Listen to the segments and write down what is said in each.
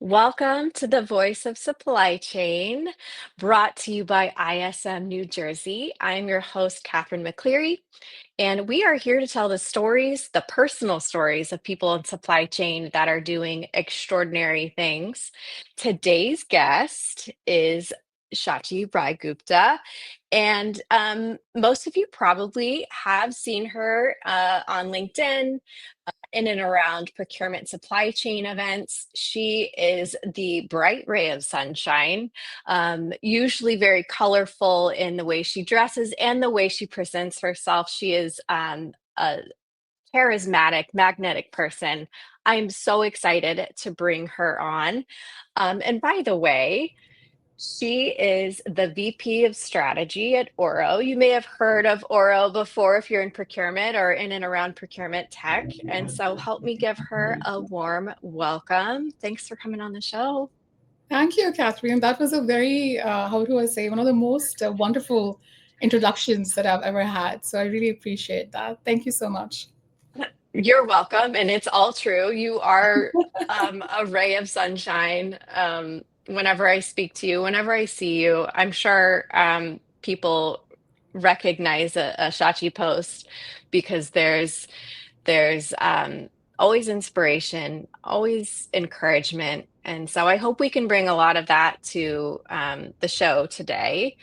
Welcome to the Voice of Supply Chain, brought to you by ISM New Jersey. I'm your host, Katherine McCleery, and we are here to tell the stories, the personal stories of people in supply chain that are doing extraordinary things. Today's guest is Shachi Rai Gupta, and most of you probably have seen her on LinkedIn in and around procurement supply chain events. She is the bright ray of sunshine, usually very colorful in the way she dresses and the way she presents herself. She is a charismatic, magnetic person. I'm so excited to bring her on. And by the way, she is the VP of Strategy at ORO. You may have heard of ORO before if you're in procurement or in and around procurement tech. And so help me give her a warm welcome. Thanks for coming on the show. Thank you, Catherine. That was a very, how do I say, one of the most wonderful introductions that I've ever had. So I really appreciate that. Thank you so much. You're welcome. And it's all true. You are a ray of sunshine. Whenever I speak to you, whenever I see you, I'm sure people recognize a Shachi post because there's always inspiration, always encouragement. And so I hope we can bring a lot of that to the show today.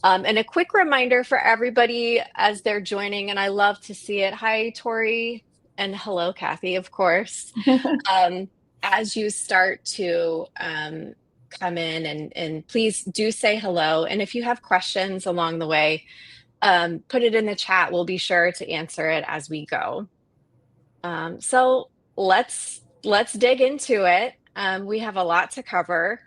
And a quick reminder for everybody as they're joining, and I love to see it. Hi, Tori, and hello, Kathy, of course. As you start to come in, and please do say hello. And if you have questions along the way, put it in the chat. We'll be sure to answer it as we go. So let's dig into it. We have a lot to cover.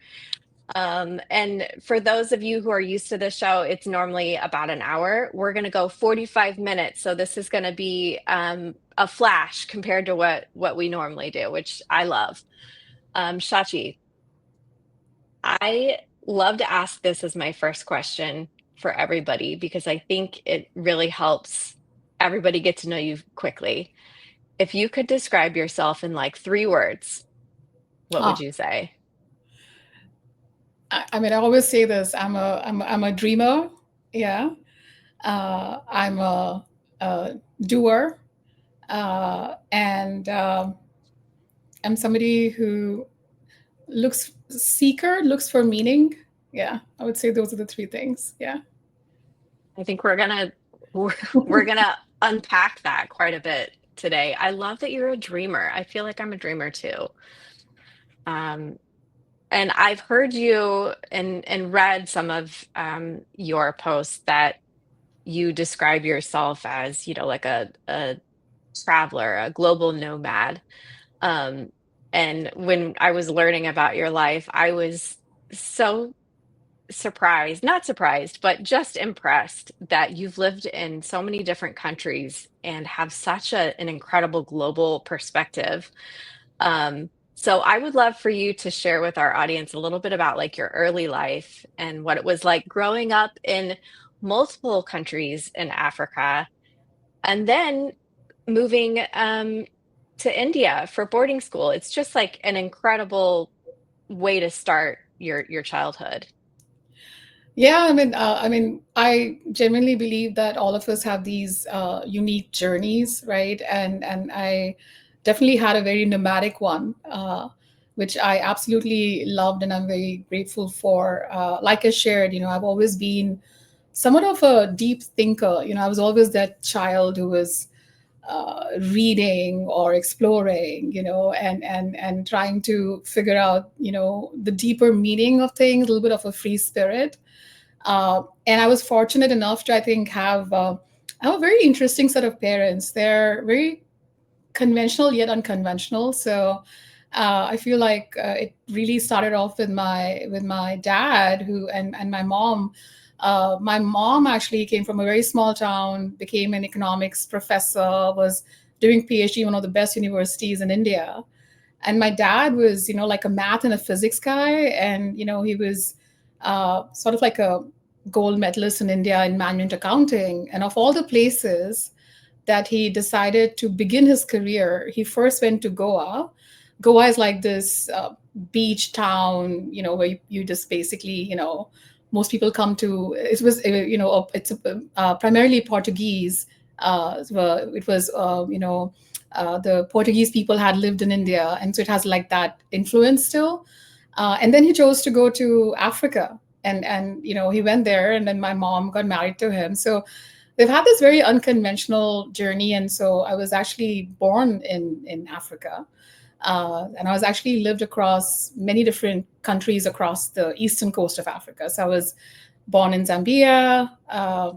And for those of you who are used to this show, it's normally about an hour. We're going to go 45 minutes. So this is going to be a flash compared to what we normally do, which I love. Shachi, I love to ask this as my first question for everybody because I think it really helps everybody get to know you quickly. If you could describe yourself in like 3 words, what would Ah, you say? I always say this. I'm a dreamer. Yeah. I'm a doer, and I'm somebody who looks for meaning. Yeah, I would say those are the three things. Yeah. I think we're gonna unpack that quite a bit today. I love that you're a dreamer. I feel like I'm a dreamer too. Um, and I've heard you and read some of your posts that you describe yourself as, like a traveler, a global nomad. Um, and when I was learning about your life, I was so surprised, not surprised, but just impressed that you've lived in so many different countries and have such an incredible global perspective. So I would love for you to share with our audience a little bit about like your early life and what it was like growing up in multiple countries in Africa and then moving to India for boarding school. It's just like an incredible way to start your childhood. Yeah, I genuinely believe that all of us have these unique journeys, right? And I definitely had a very nomadic one, which I absolutely loved, and I'm very grateful for. Like I shared, I've always been somewhat of a deep thinker. I was always that child who was reading or exploring, and trying to figure out, the deeper meaning of things, a little bit of a free spirit. And I was fortunate enough to, I think, have a very interesting set of parents. They're very conventional yet unconventional. So I feel like it really started off with my dad, who and my mom. My mom actually came from a very small town, became an economics professor, was doing PhD in one of the best universities in India. And my dad was, like a math and a physics guy, and he was sort of like a gold medalist in India in management accounting. And of all the places that he decided to begin his career, he first went to Goa. Goa is like this beach town, where you just basically, most people come to. It was, it's primarily Portuguese. It was, the Portuguese people had lived in India, and so it has like that influence still. And then he chose to go to Africa, and he went there, and then my mom got married to him. So they've had this very unconventional journey, and so I was actually born in Africa. And I was actually lived across many different countries across the eastern coast of Africa. So I was born in Zambia, I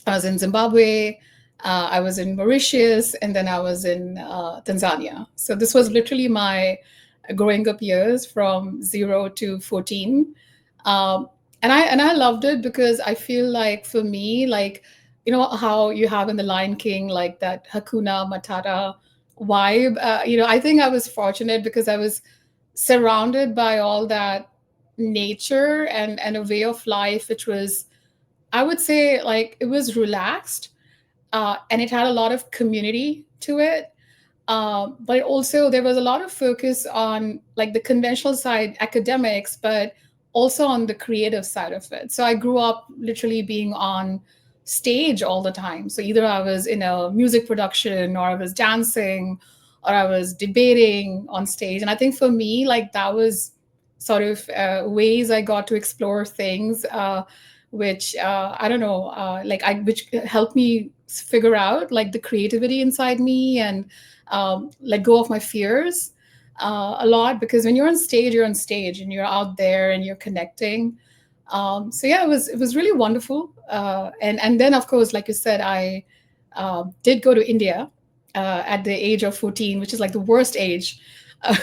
was in Zimbabwe, I was in Mauritius, and then I was in Tanzania. So this was literally my growing up years from 0 to 14. And I loved it because I feel like for me, like, how you have in the Lion King, like that Hakuna Matata vibe. I think I was fortunate because I was surrounded by all that nature and a way of life which was, I would say, like, it was relaxed, and it had a lot of community to it. But also there was a lot of focus on like the conventional side, academics, but also on the creative side of it. So I grew up literally being on stage all the time. So either I was in a music production, or I was dancing, or I was debating on stage. And I think for me, like, that was sort of ways I got to explore things, which I don't know, which helped me figure out like the creativity inside me, and let go of my fears a lot, because when you're on stage and you're out there and you're connecting. So yeah, it was really wonderful. And then of course, like you said, I did go to India at the age of 14, which is like the worst age. Uh,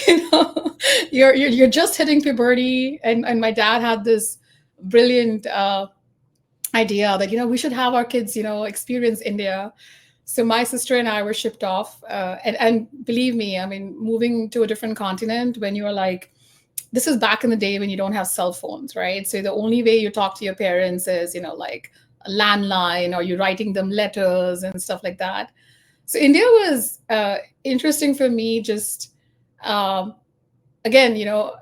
you know, you're just hitting puberty, and my dad had this brilliant idea that we should have our kids experience India. So my sister and I were shipped off, and believe me, I mean, moving to a different continent when you're like, this is back in the day when you don't have cell phones, right? So the only way you talk to your parents is like a landline, or you're writing them letters and stuff like that. So India was interesting for me. Just um, again,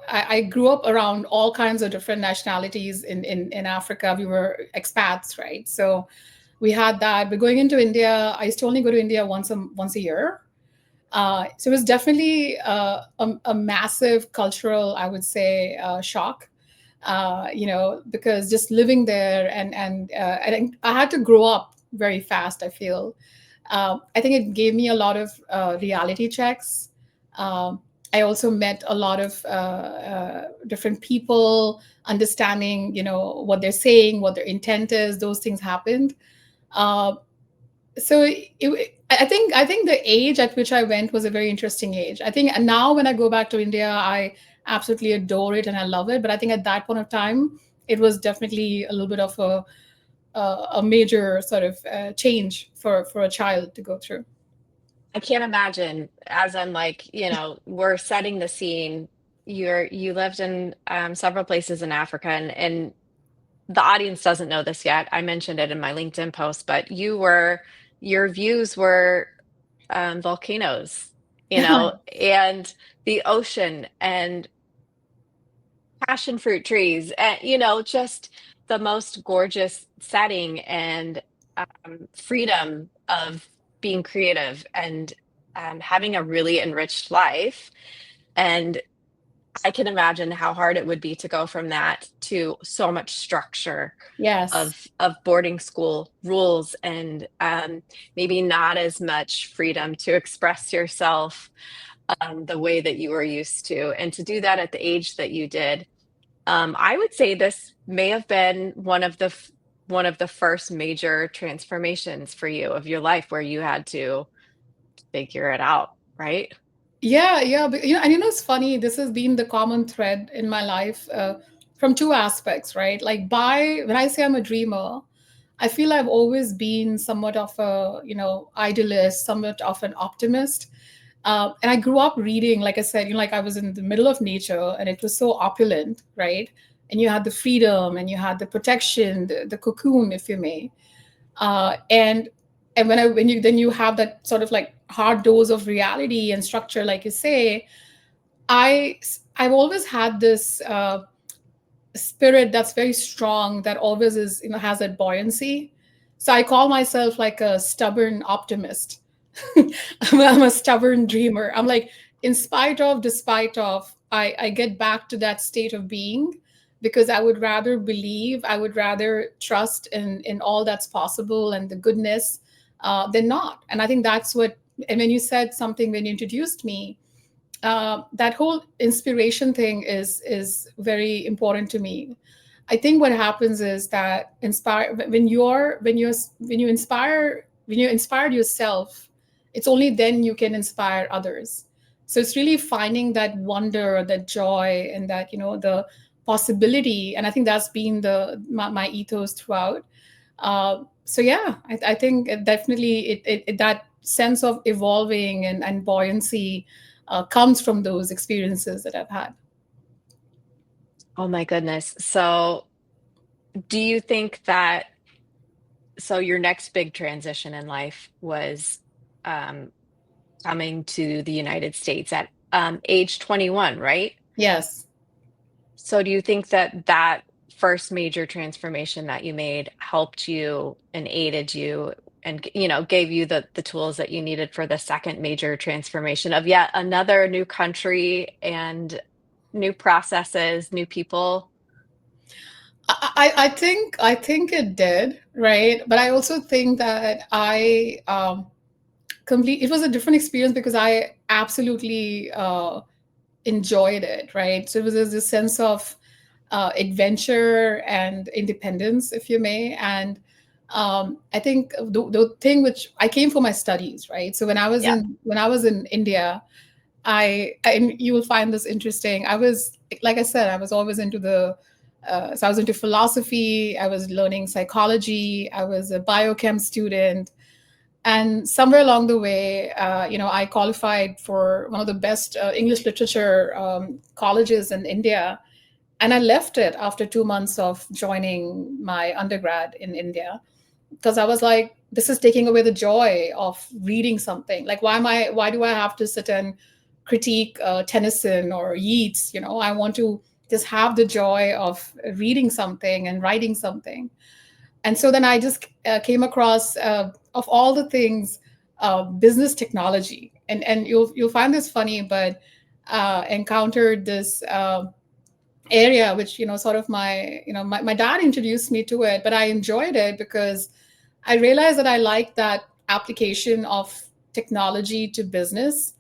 I grew up around all kinds of different nationalities in Africa. We were expats, right? So we had that. But going into India, I used to only go to India once a year. So it was definitely a massive cultural, I would say, shock. Because just living there, and I think I had to grow up very fast. I feel. I think it gave me a lot of reality checks. I also met a lot of different people, understanding, what they're saying, what their intent is. Those things happened. Uh, so I think the age at which I went was a very interesting age. I think now when I go back to India, I absolutely adore it and I love it. But I think at that point of time, it was definitely a little bit of a major sort of change for a child to go through. I can't imagine, as I'm like, we're setting the scene. You lived in several places in Africa, and the audience doesn't know this yet. I mentioned it in my LinkedIn post, but your views were volcanoes, and the ocean and passion fruit trees, and just the most gorgeous setting, and freedom of being creative, and having a really enriched life. And I can imagine how hard it would be to go from that to so much structure Yes. of boarding school rules, and maybe not as much freedom to express yourself the way that you were used to, and to do that at the age that you did. I would say this may have been one of the first major transformations for you of your life, where you had to figure it out, right? Yeah, yeah, but, and it's funny. This has been the common thread in my life, from two aspects, right? Like, by when I say I'm a dreamer, I feel I've always been somewhat of a idealist, somewhat of an optimist. And I grew up reading, like I said, like I was in the middle of nature, and it was so opulent, right? And you had the freedom, and you had the protection, the cocoon, if you may. And when you then you have that sort of like hard dose of reality and structure, like you say. I I've always had this spirit that's very strong, that always is, has that buoyancy. So I call myself like a stubborn optimist. I'm a stubborn dreamer. I'm like, in spite of, despite of, I get back to that state of being, because I would rather believe, I would rather trust in all that's possible and the goodness, than not. And I think that's what, and when you said something when you introduced me, that whole inspiration thing is very important to me. I think what happens is that inspire when you inspire, when you inspired yourself, it's only then you can inspire others. So it's really finding that wonder, that joy, and that, the possibility. And I think that's been my ethos throughout. So yeah, I think it definitely, that sense of evolving and buoyancy comes from those experiences that I've had. Oh my goodness. So, do you think that your next big transition in life was um, coming to the United States at age 21, right? Yes. So, do you think that that first major transformation that you made helped you and aided you and gave you the tools that you needed for the second major transformation of yet another new country and new processes, new people? I think it did, right? But I also think that it was a different experience because I absolutely enjoyed it, right? So it was this sense of adventure and independence, if you may. And I think the thing which I came for my studies, right? So Yeah. when I was in India, and you will find this interesting. I was, like I said, I was always into so I was into philosophy. I was learning psychology. I was a biochem student, and somewhere along the way, I qualified for one of the best English literature colleges in India, and I left it after 2 months of joining my undergrad in India, because I was like, this is taking away the joy of reading something. Like, why do I have to sit and critique Tennyson or Yeats? I want to just have the joy of reading something and writing something. And so then I just came across, of all the things, business technology. And you'll find this funny, but encountered this area, which, sort of my dad introduced me to it, but I enjoyed it because I realized that I liked that application of technology to business.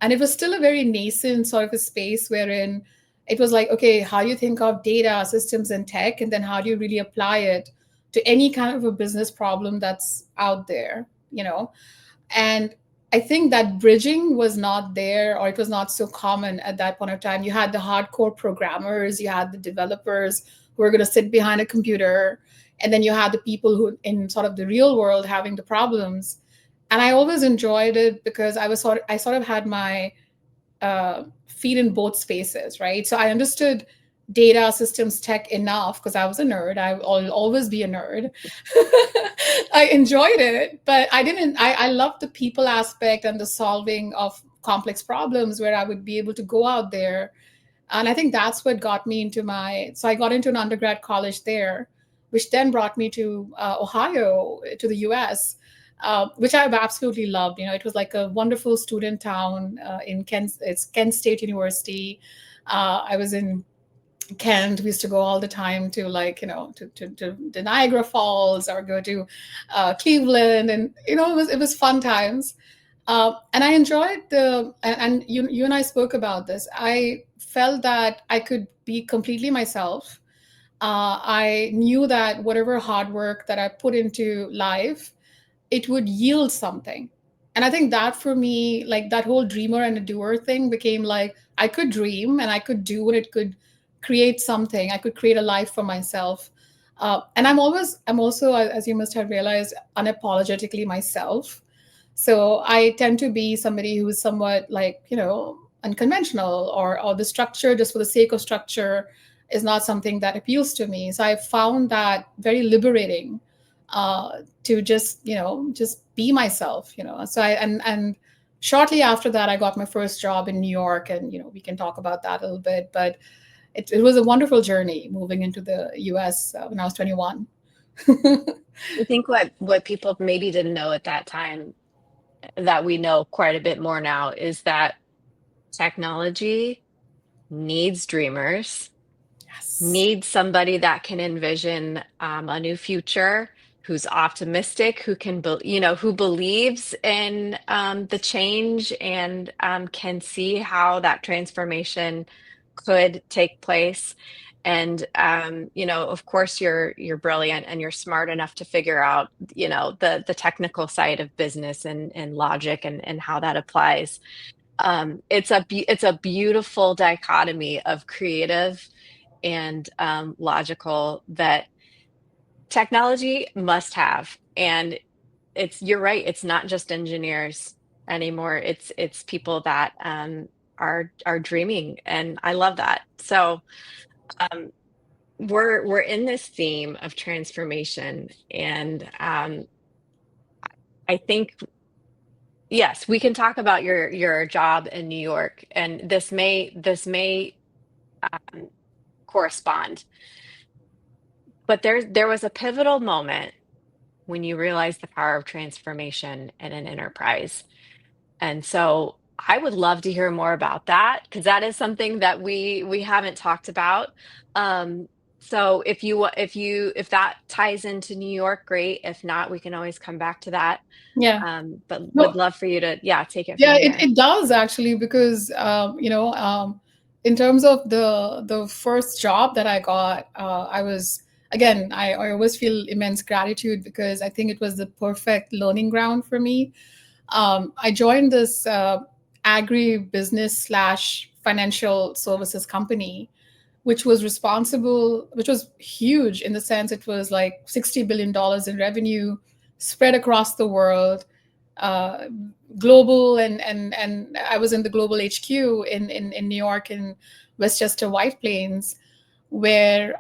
And it was still a very nascent sort of a space wherein it was like, okay, how do you think of data systems and tech, and then how do you really apply it to any kind of a business problem that's out there, and I think that bridging was not there, or it was not so common at that point of time. You had the hardcore programmers, you had the developers who were going to sit behind a computer, and then you had the people who, in sort of the real world, having the problems. And I always enjoyed it because I sort of had my feet in both spaces, right? So I understood data systems tech enough because I was a nerd. I'll always be a nerd. I enjoyed it, but I didn't. I loved the people aspect and the solving of complex problems where I would be able to go out there. And I think that's what got me into so I got into an undergrad college there, which then brought me to Ohio, to the US, which I've absolutely loved. It was like a wonderful student town in Kent. It's Kent State University. I was in Kent. We used to go all the time to, like, to the Niagara Falls, or go to Cleveland, and it was fun times. And I enjoyed and you and I spoke about this. I felt that I could be completely myself. I knew that whatever hard work that I put into life, it would yield something. And I think that, for me, like, that whole dreamer and a doer thing became like, I could dream and I could do, and it could create something. I could create a life for myself. And I'm also, as you must have realized, unapologetically myself. So I tend to be somebody who is somewhat, like, unconventional, or the structure just for the sake of structure is not something that appeals to me. So I found that very liberating, to just be myself. So I and Shortly after that, I got my first job in New York, and we can talk about that a little bit. But it was a wonderful journey moving into the US when I was 21. I think what people maybe didn't know at that time that we know quite a bit more now is that technology needs dreamers, Yes. needs somebody that can envision a new future, who's optimistic, who can, who believes in the change and can see how that transformation could take place. And of course, you're brilliant and you're smart enough to figure out, the technical side of business and logic and how that applies. It's a beautiful dichotomy of creative and logical that technology must have. And you're right, it's not just engineers anymore. It's people that are dreaming, and I love that. So um, we're in this theme of transformation, and I think yes, we can talk about your job in New York, and this may um, correspond. But there was a pivotal moment when you realize the power of transformation in an enterprise. And so I would love to hear more about that because that is something that we haven't talked about. Um, so if that ties into New York, great. If not, we can always come back to that. Yeah. But would No, love for you to, yeah, take it yeah, from it, here. it does actually, because in terms of the first job that I got, I was, again, I always feel immense gratitude because I think it was the perfect learning ground for me. I joined this agri-business slash financial services company, which was huge in the sense it was like $60 billion in revenue, spread across the world, uh, global, and I was in the global HQ in New York, in Westchester, White Plains, where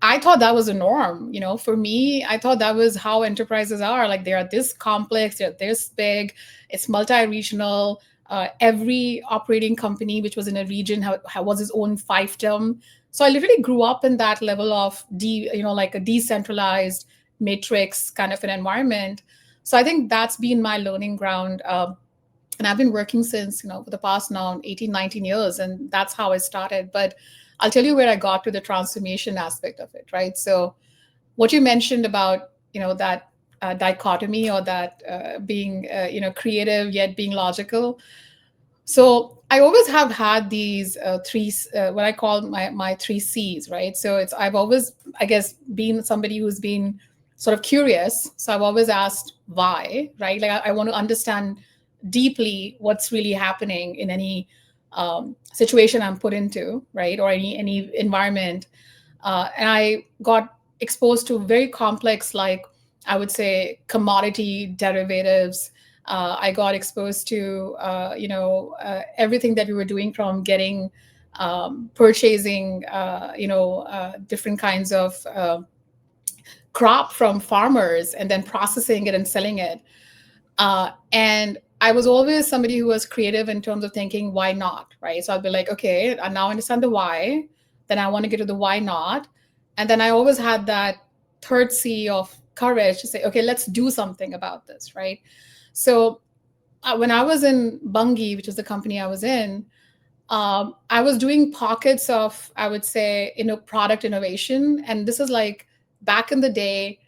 I thought that was a norm. For me, I thought that was how enterprises are. Like, they are this complex, they're this big, it's multi-regional. Every operating company which was in a region was its own fiefdom. So I literally grew up in that level of like a decentralized matrix kind of an environment. So I think that's been my learning ground. And I've been working since, for the past now 18, 19 years. And that's how I started. But I'll tell you where I got to the transformation aspect of it, right? So what you mentioned about, that dichotomy, or that being, creative yet being logical. So I always have had these three, what I call my three C's, right? So I've always, I guess, been somebody who's been sort of curious. So I've always asked why, right? Like, I want to understand deeply what's really happening in any situation I'm put into, right? Or any environment. And I got exposed to very complex, like, I would say, commodity derivatives. I got exposed to everything that we were doing, from getting purchasing different kinds of crop from farmers, and then processing it and selling it. And I was always somebody who was creative in terms of thinking, why not? Right. So I'd be like, okay, I now understand the why. Then I want to get to the why not. And then I always had that third C of courage to say, okay, let's do something about this. Right. So when I was in Bungie, which is the company I was in, I was doing pockets of, I would say, product innovation. And this is like back in the day,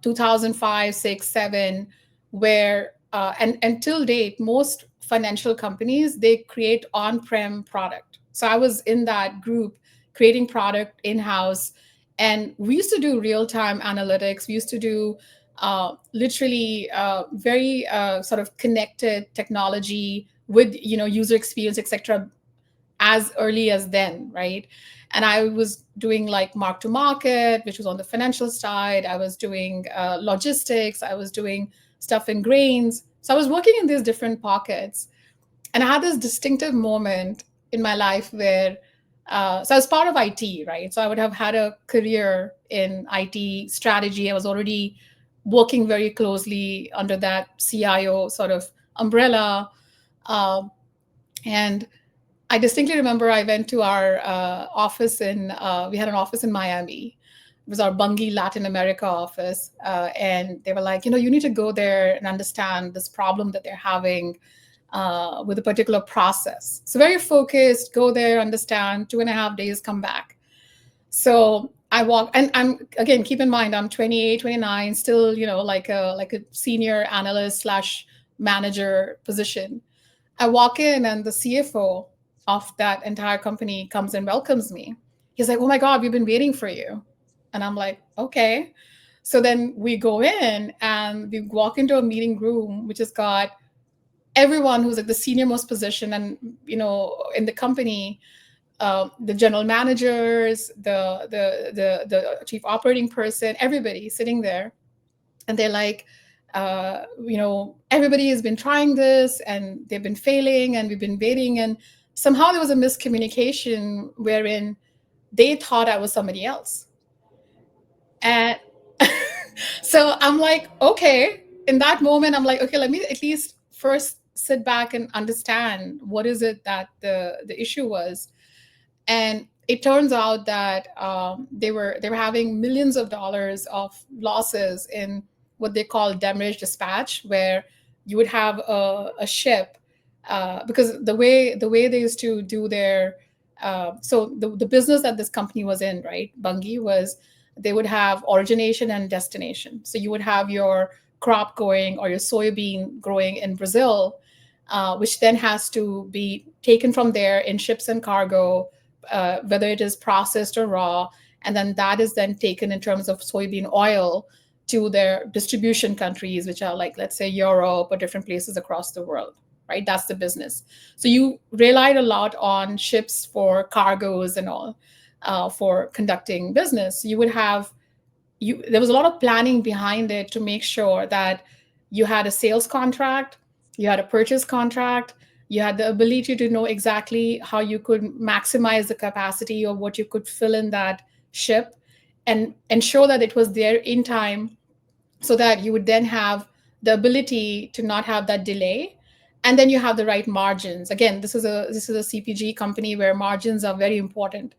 2005, 6, 7, where and until date, most financial companies, they create on-prem product. So I was in that group creating product in-house, and we used to do real-time analytics. We used to do literally very sort of connected technology with user experience, etc., as early as then, right? And I was doing like mark to market, which was on the financial side. I was doing logistics. I was doing stuff in grains. So I was working in these different pockets. And I had this distinctive moment in my life where, so I was part of IT, right? So I would have had a career in IT strategy. I was already working very closely under that CIO sort of umbrella. Um, and I distinctly remember I went to our office we had an office in Miami. It was our Bungie Latin America office. And they were like, you need to go there and understand this problem that they're having with a particular process. So very focused, go there, understand, 2.5 days, come back. So I walk, and I'm, again, keep in mind, I'm 28, 29, still, like a senior analyst slash manager position. I walk in and the CFO of that entire company comes and welcomes me. He's like, "Oh my God, we've been waiting for you." And I'm like, "Okay." So then we go in and we walk into a meeting room, which has got everyone who's like the senior most position and, in the company, the general managers, the chief operating person, everybody sitting there. And they're like, everybody has been trying this and they've been failing and we've been waiting. And somehow there was a miscommunication wherein they thought I was somebody else. And so I'm like, okay. In that moment, I'm like, okay, let me at least first sit back and understand what is it that the issue was. And it turns out that they were having millions of dollars of losses in what they call damage dispatch, where you would have a ship, because the way they used to do their so the business that this company was in, right, Bungie, was they would have origination and destination. So you would have your crop growing or your soybean growing in Brazil, which then has to be taken from there in ships and cargo, whether it is processed or raw, and then that is then taken in terms of soybean oil to their distribution countries, which are like, let's say, Europe or different places across the world, right? That's the business. So you relied a lot on ships for cargoes and all, for conducting business. There was a lot of planning behind it to make sure that you had a sales contract, you had a purchase contract, you had the ability to know exactly how you could maximize the capacity of what you could fill in that ship and ensure that it was there in time, so that you would then have the ability to not have that delay. And then you have the right margins. Again, this is a CPG company where margins are very important.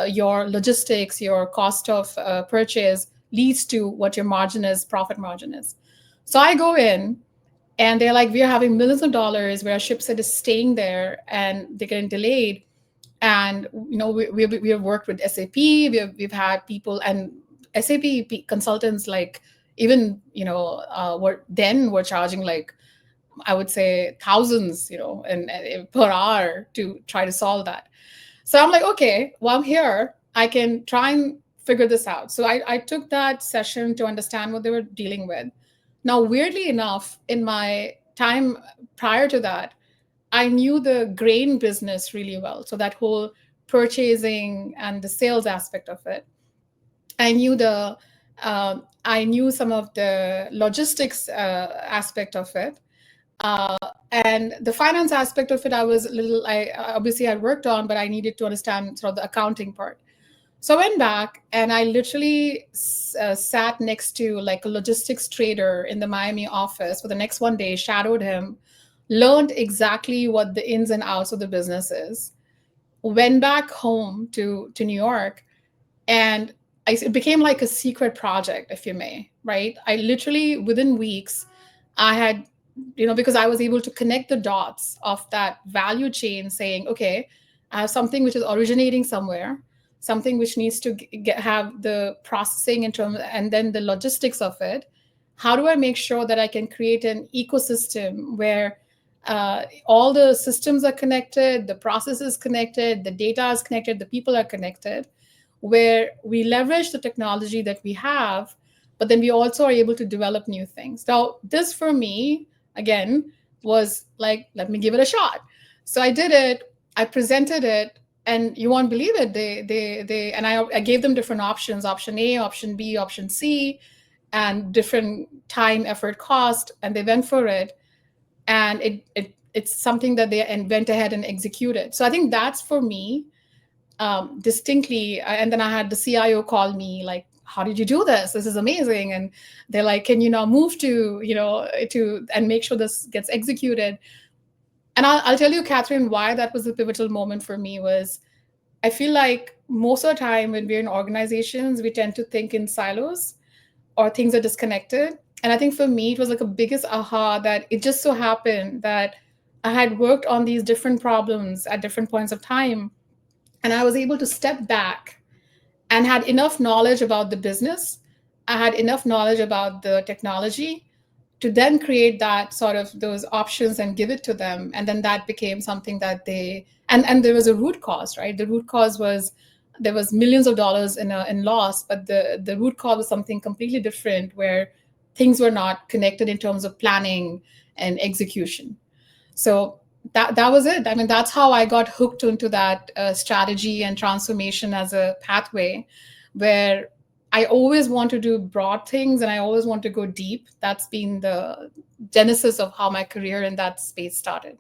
Your logistics, your cost of purchase leads to what your margin is, profit margin is. So I go in and they're like, we are having millions of dollars where our shipset is staying there and they're getting delayed. And we have worked with SAP. We've had people and SAP consultants, like, even were charging, like, I would say thousands, and per hour to try to solve that. So I'm like, okay, well, I'm here, I can try and figure this out. So I took that session to understand what they were dealing with. Now, weirdly enough, in my time prior to that, I knew the grain business really well. So that whole purchasing and the sales aspect of it. I knew I knew some of the logistics aspect of it, and the finance aspect of it. I was a little. I obviously had worked on, but I needed to understand sort of the accounting part. So I went back and I literally sat next to like a logistics trader in the Miami office for the next one day, shadowed him, learned exactly what the ins and outs of the business is, went back home to New York, and it became like a secret project, if you may, right? I literally, within weeks, I had, because I was able to connect the dots of that value chain, saying, okay, I have something which is originating somewhere, something which needs to have the processing in terms, and then the logistics of it. How do I make sure that I can create an ecosystem where all the systems are connected, the process is connected, the data is connected, the people are connected, where we leverage the technology that we have, but then we also are able to develop new things. Now, this for me, again, was like, let me give it a shot. So I did it, I presented it, and you won't believe it. And I gave them different options: option A, option B, option C, and different time, effort, cost, and they went for it. And it's something that they went ahead and executed. So I think that's for me, distinctly. And then I had the CIO call me like how did you do this? This is amazing. And they're like, can you now move to, to, and make sure this gets executed? And I'll tell you, Catherine, why that was a pivotal moment for me was I feel like most of the time when we're in organizations, we tend to think in silos or things are disconnected. And I think for me, it was like a biggest aha that it just so happened that I had worked on these different problems at different points of time. And I was able to step back and had enough knowledge about the business. I had enough knowledge about the technology to then create that sort of those options and give it to them. And then that became something that and there was a root cause, right? The root cause was there was millions of dollars in loss, but the root cause was something completely different where things were not connected in terms of planning and execution. So that was it. I mean, that's how I got hooked into that strategy and transformation as a pathway, where I always want to do broad things and I always want to go deep. That's been the genesis of how my career in that space started.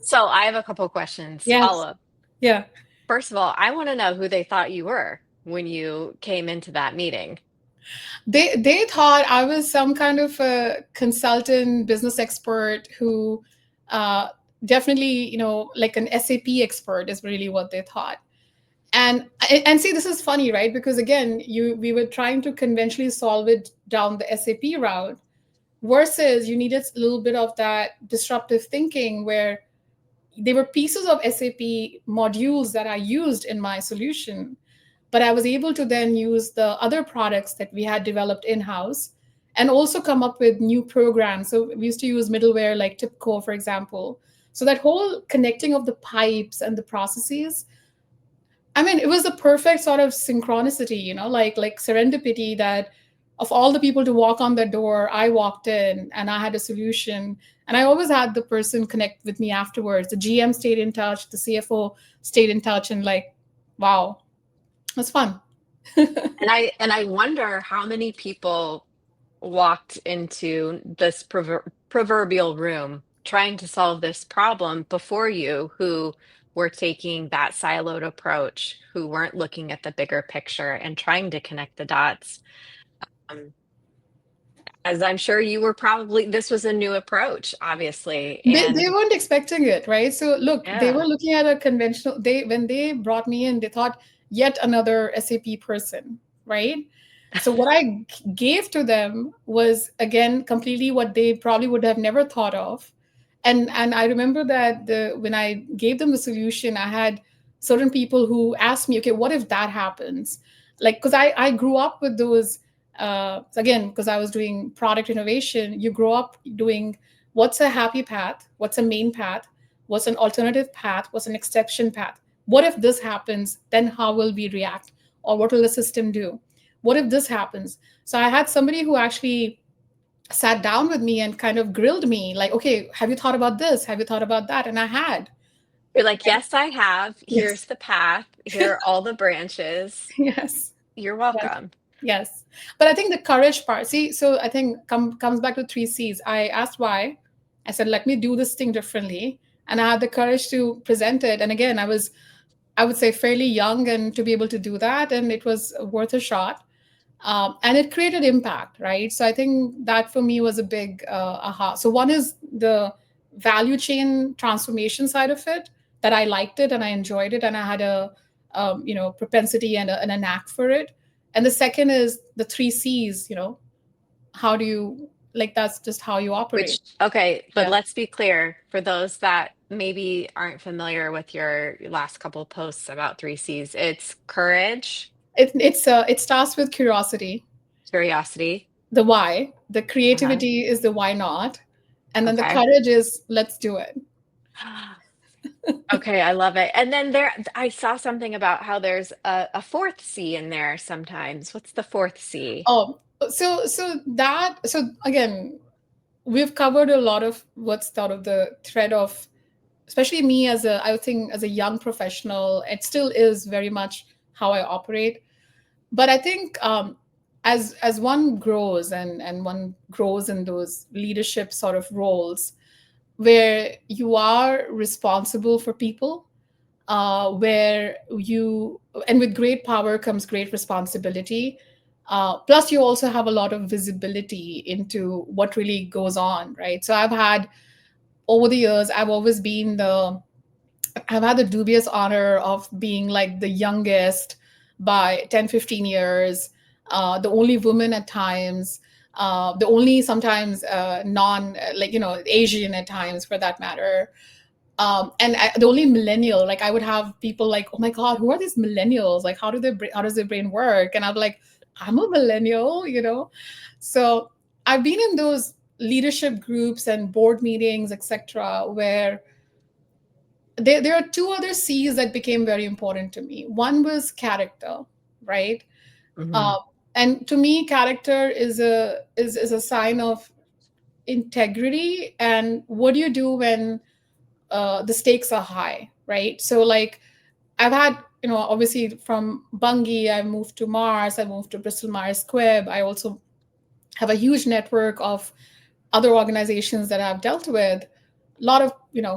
So I have a couple questions. Follow Yes. up. Yeah. First of all, I want to know who they thought you were when you came into that meeting. They thought I was some kind of a consultant, business expert who uh, definitely, like an SAP expert is really what they thought. And see, this is funny, right? Because again, you we were trying to conventionally solve it down the SAP route, versus you needed a little bit of that disruptive thinking where they were pieces of SAP modules that I used in my solution, but I was able to then use the other products that we had developed in-house and also come up with new programs. So we used to use middleware like TIPCO, for example. So that whole connecting of the pipes and the processes, I mean, it was a perfect sort of synchronicity, like serendipity that of all the people to walk on the door, I walked in and I had a solution. And I always had the person connect with me afterwards. The GM stayed in touch, the CFO stayed in touch, and like, wow, it was fun. And I wonder how many people walked into this proverbial room trying to solve this problem before you who were taking that siloed approach, who weren't looking at the bigger picture and trying to connect the dots. Um, as I'm sure you were probably, this was a new approach, obviously. They And weren't expecting it, right? So look, they yeah, were looking at a conventional. They when they brought me in, they thought yet another SAP person, right? So what I gave to them was again completely what they probably would have never thought of. And I remember that when I gave them the solution, I had certain people who asked me, okay, what if that happens? Like, because I grew up with those again, because I was doing product innovation, you grow up doing what's a happy path, what's a main path, what's an alternative path, what's an exception path. What if this happens? Then how will we react? Or what will the system do? What if this happens? So I had somebody who actually sat down with me and kind of grilled me, like, okay, have you thought about this? Have you thought about that? And I had. you're like, yes, I have. Yes. Here's the path. Here are all the branches. Yes. You're Yes. welcome. Yes. But I think the courage part, see, so I think comes back to three C's. I asked why. I said, let me do this thing differently. And I had the courage to present it. And again, I would say, fairly young and to be able to do that. And it was worth a shot. And it created impact, right? So I think that for me was a big aha. So one is the value chain transformation side of it, that I liked it and I enjoyed it and I had a propensity and a knack for it. And the second is the three C's. How do you like? That's just how you Which, operate. okay, but Yeah, let's be clear for those that maybe aren't familiar with your last couple posts about three C's. It's courage, it starts with curiosity, curiosity. the why, the Uh-huh. creativity is the why not, and then the Okay. courage is let's do it. Okay, I love it. And then I saw something about how there's a fourth C in there sometimes. What's the fourth C? Oh, so again, we've covered a lot of what's sort of the thread of, especially me as a, I would think as a young professional, it still is very much how I operate. But I think as one grows and one grows in those leadership sort of roles where you are responsible for people, where you, and with great power comes great responsibility. Plus, you also have a lot of visibility into what really goes on, right? So I've had, over the years, I've had the dubious honor of being like the youngest by 10, 15 years, the only woman at times, the only sometimes like, Asian at times for that matter. The only millennial, like I would have people like, oh my God, who are these millennials? Like, how does their brain work? And I'm like, I'm a millennial. So I've been in those leadership groups and board meetings, etc., where there are two other C's that became very important to me. One was character, right? Hmm. Uh, and to me, character is a sign of integrity. And what do you do when the stakes are high, right? So, like, I've had, obviously from Bungie, I moved to Mars, I moved to Bristol Myers Squibb. I also have a huge network of other organizations that I've dealt with. A lot of,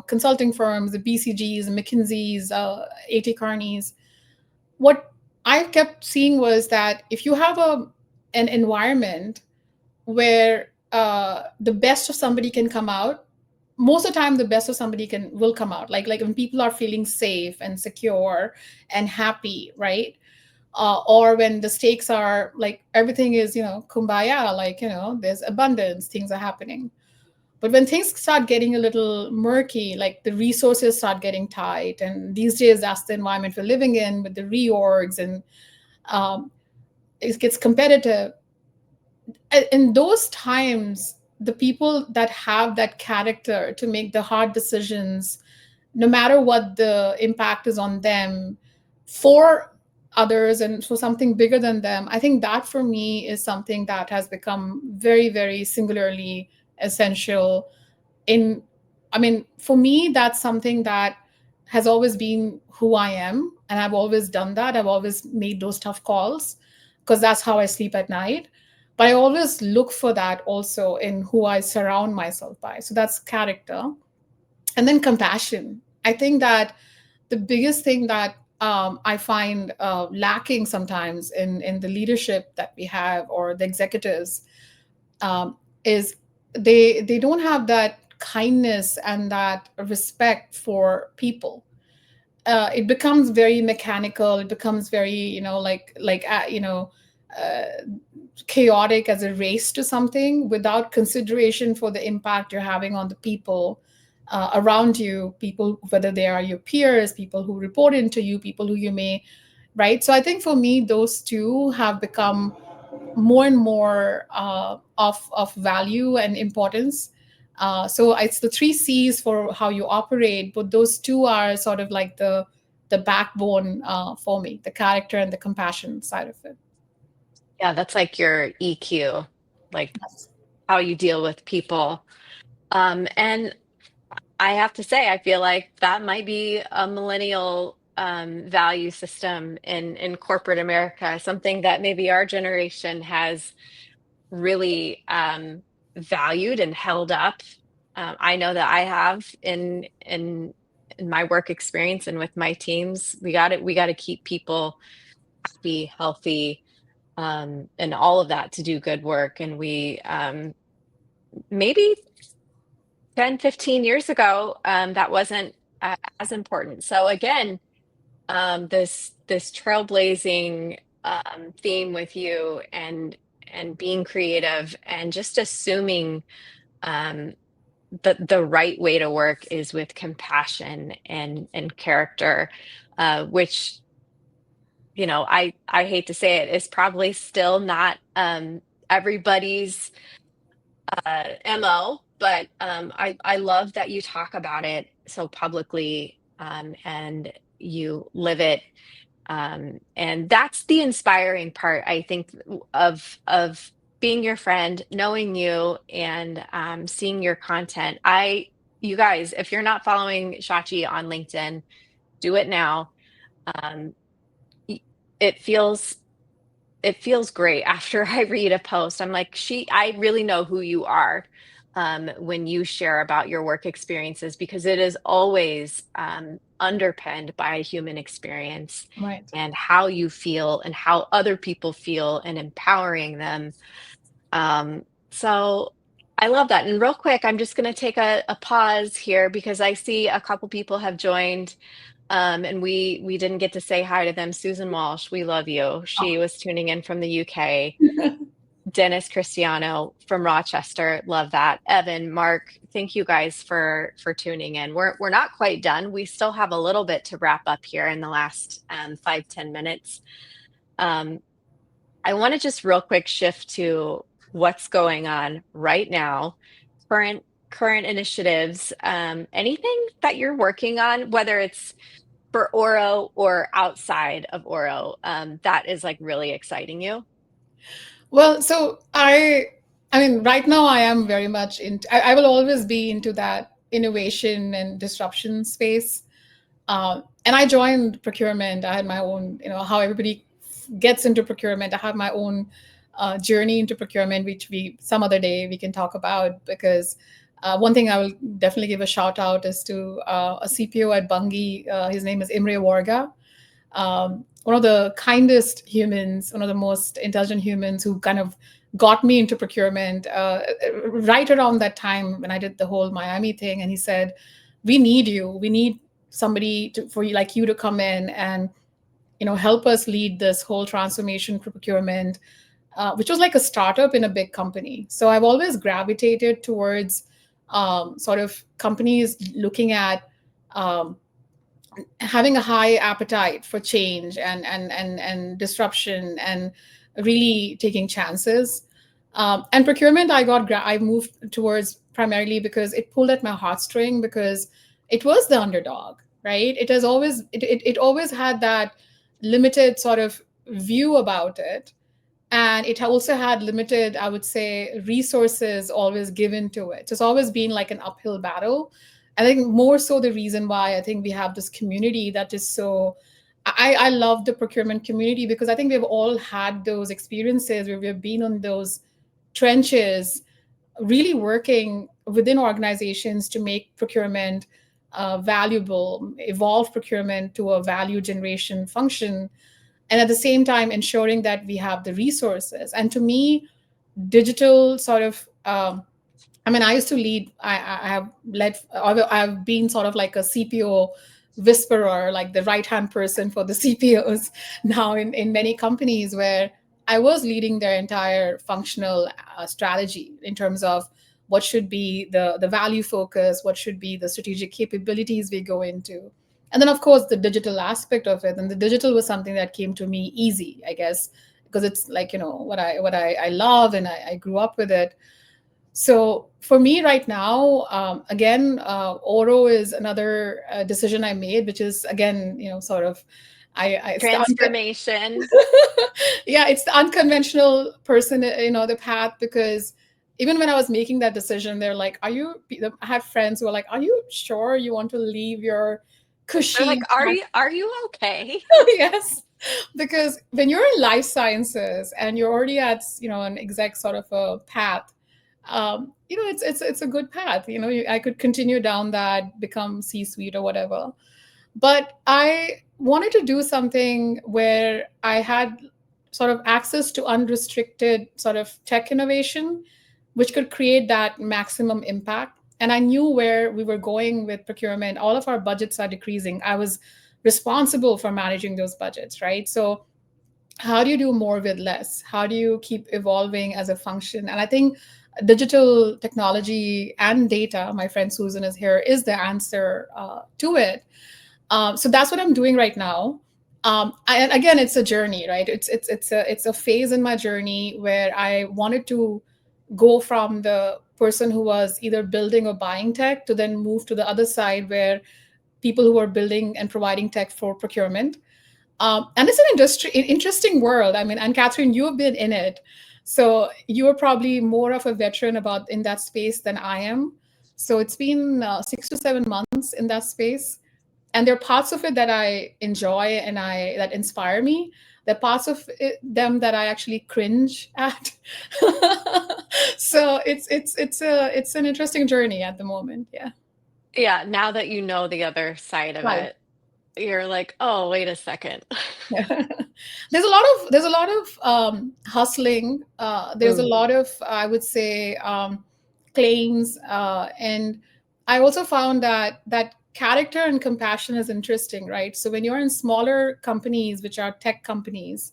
consulting firms, the BCGs, McKinsey's, A.T. Kearney's. What I kept seeing was that if you have an environment where the best of somebody can come out, most of the time the best of somebody can will come out, like when people are feeling safe and secure and happy, right? Or when the stakes are like everything is, kumbaya, like, there's abundance, things are happening. But when things start getting a little murky, like the resources start getting tight, and these days that's the environment we're living in with the reorgs, and um, it gets competitive. In those times, the people that have that character to make the hard decisions, no matter what the impact is on them, for others and for something bigger than them, I think that for me is something that has become very, very singularly essential in, I mean, for me, that's something that has always been who I am. And I've always done that. I've always made those tough calls because that's how I sleep at night. But I always look for that also in who I surround myself by. So that's character. And then compassion. I think that the biggest thing that I find lacking sometimes in the leadership that we have, or the executives, is they don't have that kindness and that respect for people. It becomes very mechanical. It becomes very, uh, chaotic as a race to something without consideration for the impact you're having on the people around you, people, whether they are your peers, people who report into you, people who you may, right? So I think for me, those two have become more and more of value and importance. So it's the three C's for how you operate, but those two are sort of like the backbone for me, the character and the compassion side of it. Yeah, that's like your EQ, like Yes. how you deal with people. And I have to say, I feel like that might be a millennial value system in corporate America, something that maybe our generation has really valued and held up. I know that I have in my work experience and with my teams. We got to keep people happy, healthy, and all of that to do good work. And we maybe 10, 15 years ago, that wasn't as important. So again, this trailblazing theme with you and being creative and just assuming um, the right way to work is with compassion and character, which I hate to say it, is probably still not everybody's MO, but I love that you talk about it so publicly, and you live it. And that's the inspiring part, I think, of being your friend, knowing you, and seeing your content. You guys, if you're not following Shachi on LinkedIn, do it now. Um, y- it feels it feels great after I read a post. I'm like, I really know who you are. when you share about your work experiences, because it is always underpinned by a human experience Right. and how you feel and how other people feel and empowering them. Um, so I love that. And real quick, I'm just going to take a pause here because I see a couple people have joined, and we didn't get to say hi to them. Susan Walsh, we love you. She was tuning in from the UK. Dennis Cristiano from Rochester, love that. Evan, Mark, thank you guys for tuning in. We're not quite done. We still have a little bit to wrap up here in the last 5-10 minutes. Um, I want to just real quick shift to what's going on right now, current initiatives, anything that you're working on, whether it's for Oro or outside of Oro, that is like really exciting you. Well, so I mean, right now I am very much into, I will always be into that innovation and disruption space. And I joined procurement. I had my own, how everybody gets into procurement. I have my own journey into procurement, which we some other day we can talk about. Because one thing I will definitely give a shout out is to a CPO at Bungie. His name is Imre Warga, one of the kindest humans, one of the most intelligent humans who kind of got me into procurement right around that time when I did the whole Miami thing. And he said, "We need you. We need somebody for you like you to come in and help us lead this whole transformation for procurement," which was like a startup in a big company. So I've always gravitated towards sort of companies looking at um, having a high appetite for change and disruption and really taking chances. And procurement, I moved towards primarily because it pulled at my heartstring because it was the underdog, right? It always had that limited sort of view about it, and it also had limited, I would say, resources always given to it. So it's always been like an uphill battle. I think more so the reason why I think we have this community that is so, I love the procurement community because I think we've all had those experiences where we've been on those trenches really working within organizations to make procurement valuable, evolve procurement to a value generation function, and at the same time ensuring that we have the resources. And to me, digital sort of I mean, I used to lead. I have led. I've been sort of like a CPO whisperer, like the right hand person for the CPOs now in many companies where I was leading their entire functional strategy in terms of what should be the value focus, what should be the strategic capabilities we go into, and then of course the digital aspect of it. And the digital was something that came to me easy, I guess, because it's like what I love, and I grew up with it. So for me right now, again, Oro is another decision I made, which is again, sort of, it's the Transformation. yeah, it's the unconventional person, the path. Because even when I was making that decision, they're like, "Are you?" I had friends who were like, "Are you sure you want to leave your They're like, cushy?" are you okay? Yes, because when you're in life sciences and you're already at an exact sort of a path, it's a good path. I could continue down that, become C-suite or whatever. But I wanted to do something where I had sort of access to unrestricted sort of tech innovation, which could create that maximum impact. And I knew where we were going with procurement. All of our budgets are decreasing. I was responsible for managing those budgets, right? So how do you do more with less? How do you keep evolving as a function? And I think digital technology and data, my friend Susan is here, is the answer to it. So that's what I'm doing right now. And again, it's a journey, right? It's a phase in my journey where I wanted to go from the person who was either building or buying tech to then move to the other side where people who are building and providing tech for procurement. And it's an interesting world. I mean, and Catherine, you have been in it, so you are probably more of a veteran about in that space than I am. So it's been 6 to 7 months in that space, and there are parts of it that I enjoy and I that inspire me. There are parts of them that I actually cringe at. So it's an interesting journey at the moment. Yeah. Yeah, now that you know the other side of Right. it, you're like, oh, wait a second. There's a lot of hustling. There's a Mm. lot of, I would say, claims, and I also found that character and compassion is interesting, right? So when you're in smaller companies, which are tech companies,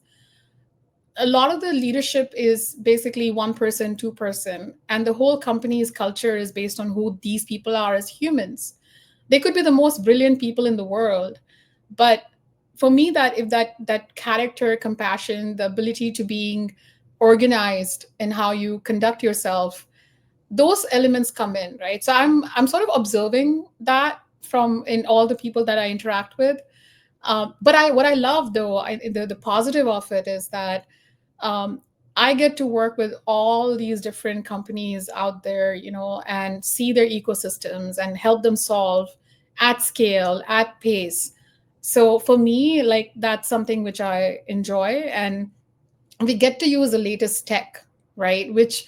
a lot of the leadership is basically one person, two-person, and the whole company's culture is based on who these people are as humans. They could be the most brilliant people in the world, but for me, that if that character, compassion, the ability to being organized in how you conduct yourself, those elements come in, right? So I'm sort of observing that from in all the people that I interact with. But I what I love though, the positive of it is that um, I get to work with all these different companies out there, and see their ecosystems and help them solve at scale, at pace. So for me, like that's something which I enjoy, and we get to use the latest tech, right? Which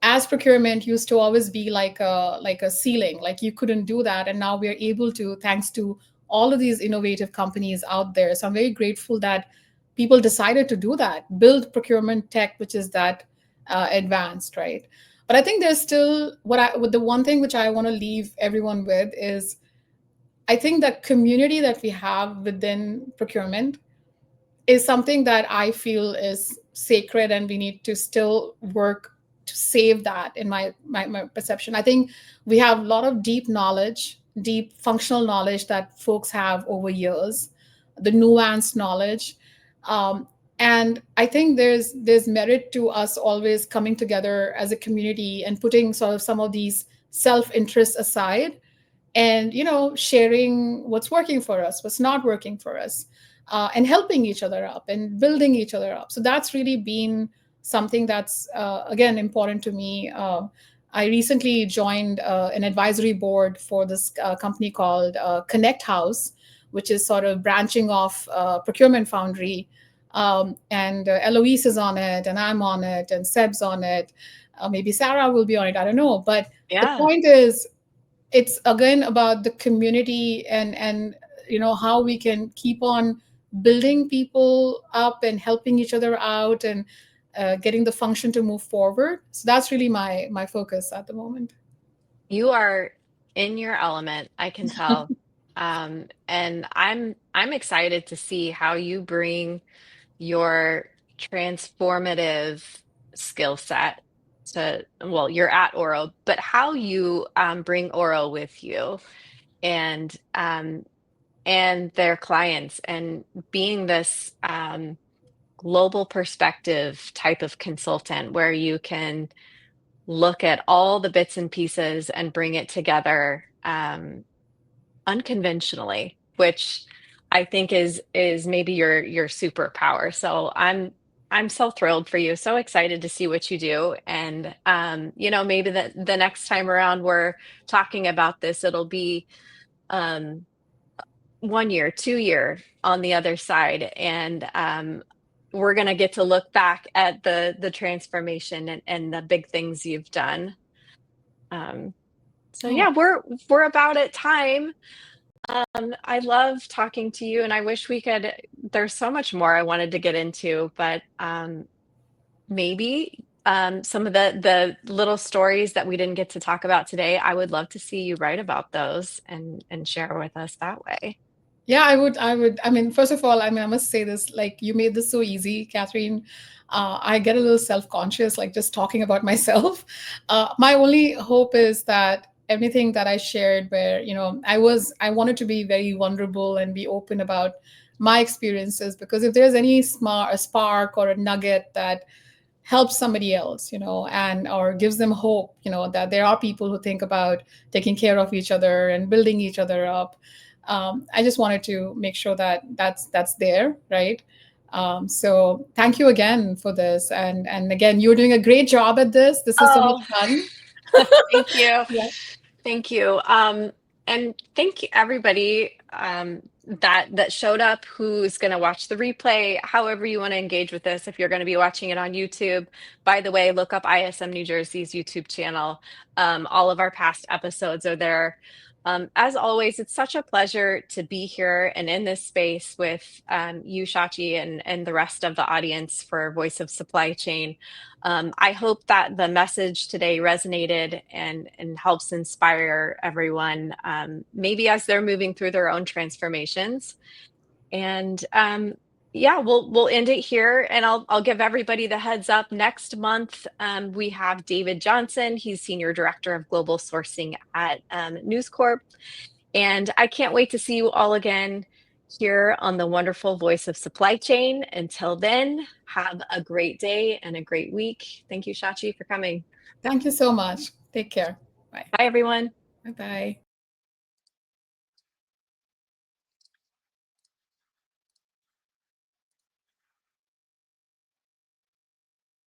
as procurement used to always be like a ceiling, like you couldn't do that, and now we are able to, thanks to all of these innovative companies out there. So I'm very grateful that people decided to do that, build procurement tech which is that advanced, right? But I think there's still what the one thing which I want to leave everyone with is, I think that community that we have within procurement is something that I feel is sacred, and we need to still work to save that. In my perception, I think we have a lot of deep knowledge, deep functional knowledge that folks have over years, the nuanced knowledge, um, and I think there's merit to us always coming together as a community and putting sort of some of these self interests aside, and sharing what's working for us, what's not working for us, and helping each other up and building each other up. So that's really been something that's again important to me. I recently joined an advisory board for this company called Connect House, which is sort of branching off Procurement Foundry, and Eloise is on it, and I'm on it, and Seb's on it. Maybe Sarah will be on it, I don't know. But the Yeah. point is, it's again about the community, and how we can keep on building people up and helping each other out, and getting the function to move forward. So that's really my focus at the moment. You are in your element, I can tell. And I'm excited to see how you bring your transformative skill set to, well, you're at Oro, but how you bring Oro with you, and and their clients, and being this global perspective type of consultant where you can look at all the bits and pieces and bring it together unconventionally, which I think is maybe your superpower. So I'm so thrilled for you, so excited to see what you do. And maybe the next time around we're talking about this, it'll be um 1 year, 2 year on the other side. And we're gonna get to look back at the transformation and the big things you've done. Um, so Oh, yeah, we're about at time. I love talking to you, and I wish we could. There's so much more I wanted to get into, but maybe some of the little stories that we didn't get to talk about today, I would love to see you write about those and share with us that way. yeah, I would. I mean, first of all, I mean, I must say this, like, you made this so easy, Catherine. I get a little self-conscious, like just talking about myself. My only hope is that everything that I shared, where, I wanted to be very vulnerable and be open about my experiences, because if there's any a spark or a nugget that helps somebody else, and or gives them hope, that there are people who think about taking care of each other and building each other up. I just wanted to make sure that that's there, right? So thank you again for this, and again, you're doing a great job at this. This is so much Oh, fun. thank you. Yeah. Thank you. And thank you everybody that showed up, who's going to watch the replay, however you want to engage with this. If you're going to be watching it on YouTube, by the way, look up ISM New Jersey's YouTube channel. All of our past episodes are there. As always, it's such a pleasure to be here and in this space with you, Shachi, and the rest of the audience for Voice of Supply Chain. I hope that the message today resonated and helps inspire everyone, maybe as they're moving through their own transformations. And yeah, we'll end it here, and I'll give everybody the heads up. Next month, we have David Johnson. He's Senior Director of Global Sourcing at News Corp. And I can't wait to see you all again here on the wonderful Voice of Supply Chain. Until then, have a great day and a great week. Thank you, Shachi, for coming. Thank you so much. Take care. Bye. Bye, everyone. Bye bye.